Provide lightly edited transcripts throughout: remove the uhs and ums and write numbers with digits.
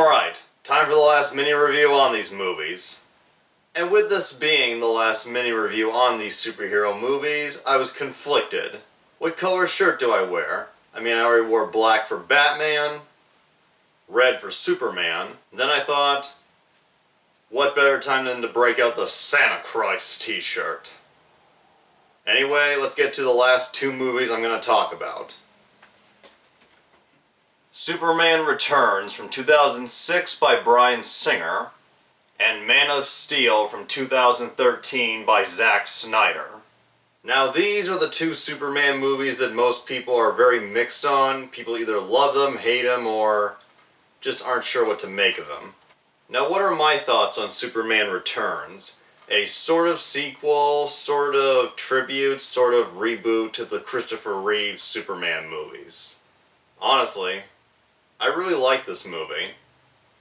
Alright, time for the last mini review on these movies. And with this being the last mini review on these superhero movies, I was conflicted. What color shirt do I wear? I mean, I already wore black for Batman, red for Superman. Then I thought, what better time than to break out the Santa Christ t-shirt? Anyway, let's get to the last two movies I'm going to talk about. Superman Returns from 2006 by Bryan Singer, and Man of Steel from 2013 by Zack Snyder. Now these are the two Superman movies that most people are very mixed on. People either love them, hate them, or just aren't sure what to make of them. Now what are my thoughts on Superman Returns? A sort of sequel, sort of tribute, sort of reboot to the Christopher Reeve Superman movies. Honestly, I really like this movie.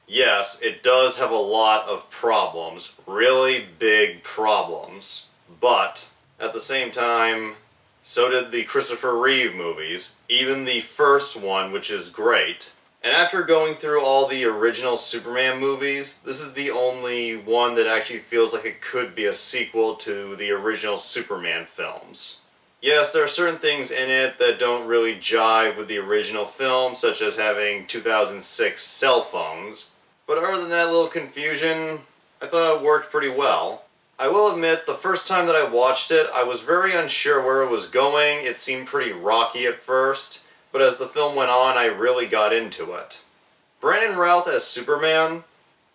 Yes, it does have a lot of problems, really big problems, but at the same time, so did the Christopher Reeve movies, even the first one, which is great. And after going through all the original Superman movies, this is the only one that actually feels like it could be a sequel to the original Superman films. Yes, there are certain things in it that don't really jive with the original film, such as having 2006 cell phones. But other than that little confusion, I thought it worked pretty well. I will admit, the first time that I watched it, I was very unsure where it was going. It seemed pretty rocky at first, but as the film went on, I really got into it. Brandon Routh as Superman,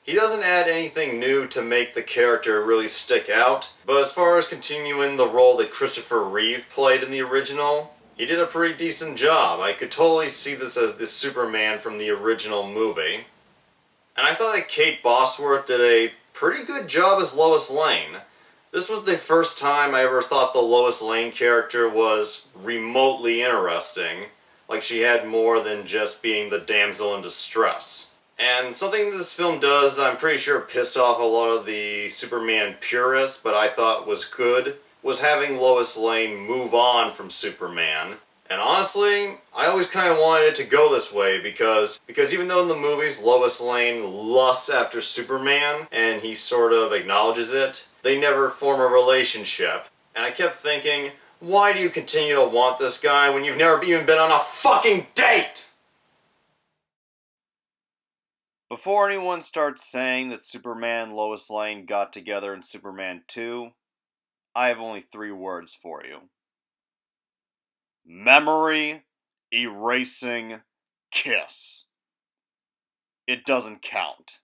he doesn't add anything new to make the character really stick out, but as far as continuing the role that Christopher Reeve played in the original, he did a pretty decent job. I could totally see this as the Superman from the original movie. And I thought that Kate Bosworth did a pretty good job as Lois Lane. This was the first time I ever thought the Lois Lane character was remotely interesting, like she had more than just being the damsel in distress. And something this film does that I'm pretty sure pissed off a lot of the Superman purists, but I thought was good, was having Lois Lane move on from Superman. And honestly, I always kind of wanted it to go this way because even though in the movies Lois Lane lusts after Superman and he sort of acknowledges it, they never form a relationship. And I kept thinking, why do you continue to want this guy when you've never even been on a fucking date? Before anyone starts saying that Superman and Lois Lane got together in Superman 2, I have only 3 words for you. Memory erasing kiss. It doesn't count.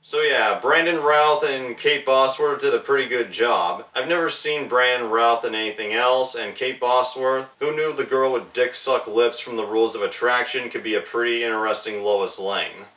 So yeah, Brandon Routh and Kate Bosworth did a pretty good job. I've never seen Brandon Routh in anything else, and Kate Bosworth, who knew the girl with dick-suck lips from The Rules of Attraction could be a pretty interesting Lois Lane.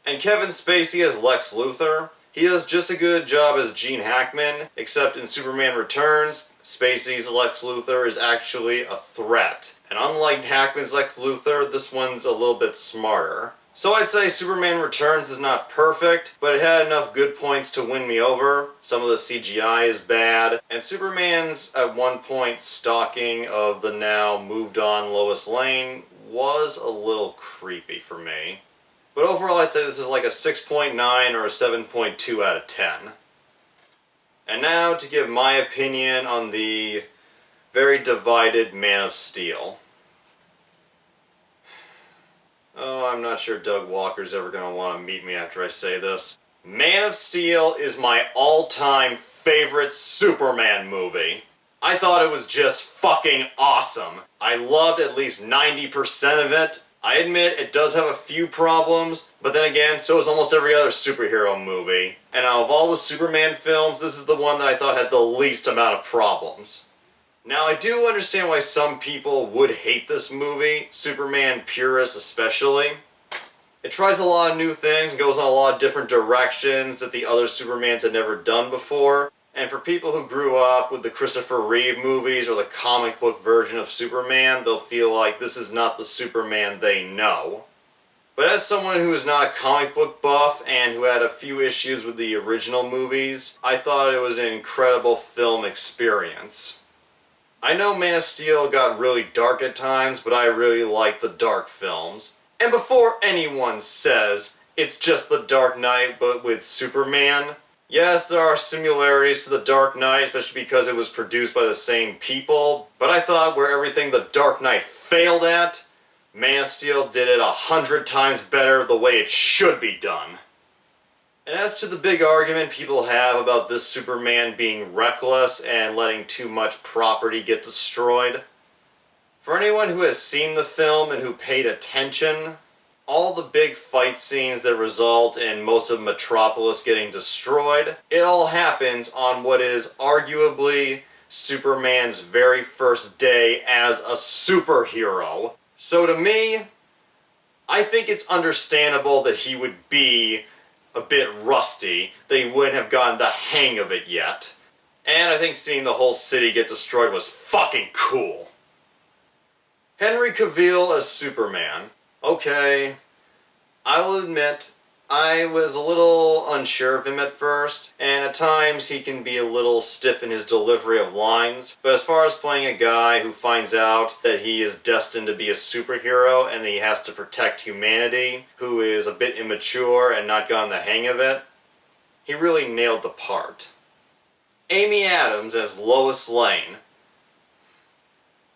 And Kevin Spacey as Lex Luthor, he does just a good job as Gene Hackman, except in Superman Returns, Spacey's Lex Luthor is actually a threat. And unlike Hackman's Lex Luthor, this one's a little bit smarter. So I'd say Superman Returns is not perfect, but it had enough good points to win me over. Some of the CGI is bad, and Superman's at one point stalking of the now moved on Lois Lane was a little creepy for me. But overall I'd say this is like a 6.9 or a 7.2 out of 10. And now to give my opinion on the very divided Man of Steel. Oh, I'm not sure Doug Walker's ever going to want to meet me after I say this. Man of Steel is my all-time favorite Superman movie. I thought it was just fucking awesome. I loved at least 90% of it. I admit it does have a few problems, but then again, so is almost every other superhero movie. And out of all the Superman films, this is the one that I thought had the least amount of problems. Now, I do understand why some people would hate this movie, Superman purists especially. It tries a lot of new things and goes in a lot of different directions that the other Supermans had never done before. And for people who grew up with the Christopher Reeve movies or the comic book version of Superman, they'll feel like this is not the Superman they know. But as someone who is not a comic book buff and who had a few issues with the original movies, I thought it was an incredible film experience. I know Man of Steel got really dark at times, but I really like the dark films. And before anyone says it's just The Dark Knight but with Superman, yes, there are similarities to The Dark Knight, especially because it was produced by the same people, but I thought where everything The Dark Knight failed at, Man of Steel did it 100 times better the way it should be done. And as to the big argument people have about this Superman being reckless and letting too much property get destroyed, for anyone who has seen the film and who paid attention, all the big fight scenes that result in most of Metropolis getting destroyed, it all happens on what is arguably Superman's very first day as a superhero. So to me, I think it's understandable that he would be a bit rusty, that he wouldn't have gotten the hang of it yet. And I think seeing the whole city get destroyed was fucking cool. Henry Cavill as Superman. Okay, I will admit, I was a little unsure of him at first, and at times he can be a little stiff in his delivery of lines, but as far as playing a guy who finds out that he is destined to be a superhero and that he has to protect humanity, who is a bit immature and not gotten the hang of it, he really nailed the part. Amy Adams as Lois Lane.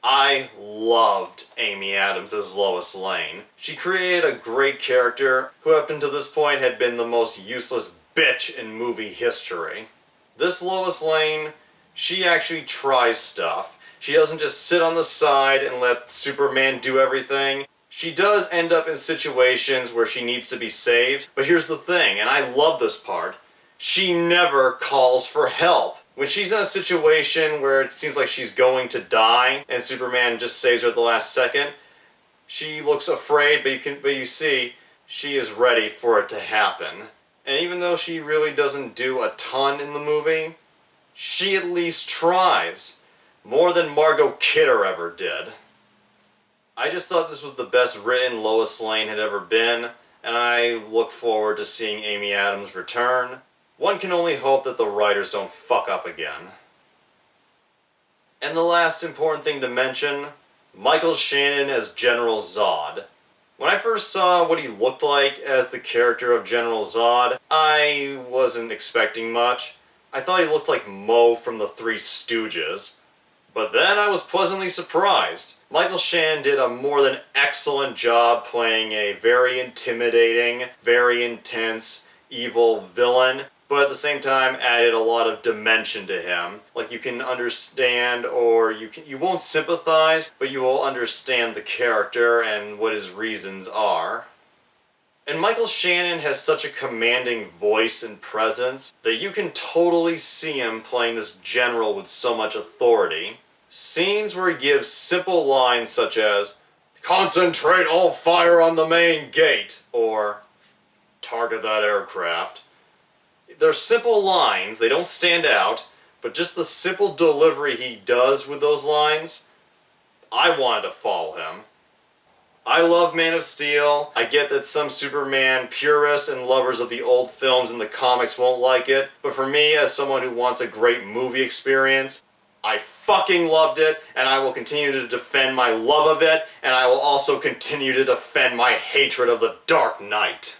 I loved Amy Adams as Lois Lane. She created a great character who up until this point had been the most useless bitch in movie history. This Lois Lane, she actually tries stuff. She doesn't just sit on the side and let Superman do everything. She does end up in situations where she needs to be saved, but here's the thing, and I love this part, she never calls for help. When she's in a situation where it seems like she's going to die and Superman just saves her at the last second, she looks afraid, but you see, she is ready for it to happen. And even though she really doesn't do a ton in the movie, she at least tries. More than Margot Kidder ever did. I just thought this was the best written Lois Lane had ever been, and I look forward to seeing Amy Adams return. One can only hope that the writers don't fuck up again. And the last important thing to mention, Michael Shannon as General Zod. When I first saw what he looked like as the character of General Zod, I wasn't expecting much. I thought he looked like Moe from the Three Stooges. But then I was pleasantly surprised. Michael Shannon did a more than excellent job playing a very intimidating, very intense, evil villain, but at the same time added a lot of dimension to him. Like you can understand, or you won't sympathize, but you will understand the character and what his reasons are. And Michael Shannon has such a commanding voice and presence that you can totally see him playing this general with so much authority. Scenes where he gives simple lines such as, "Concentrate all fire on the main gate," or "Target that aircraft." They're simple lines, they don't stand out, but just the simple delivery he does with those lines, I wanted to follow him. I love Man of Steel. I get that some Superman purists and lovers of the old films and the comics won't like it, but for me, as someone who wants a great movie experience, I fucking loved it, and I will continue to defend my love of it, and I will also continue to defend my hatred of the Dark Knight.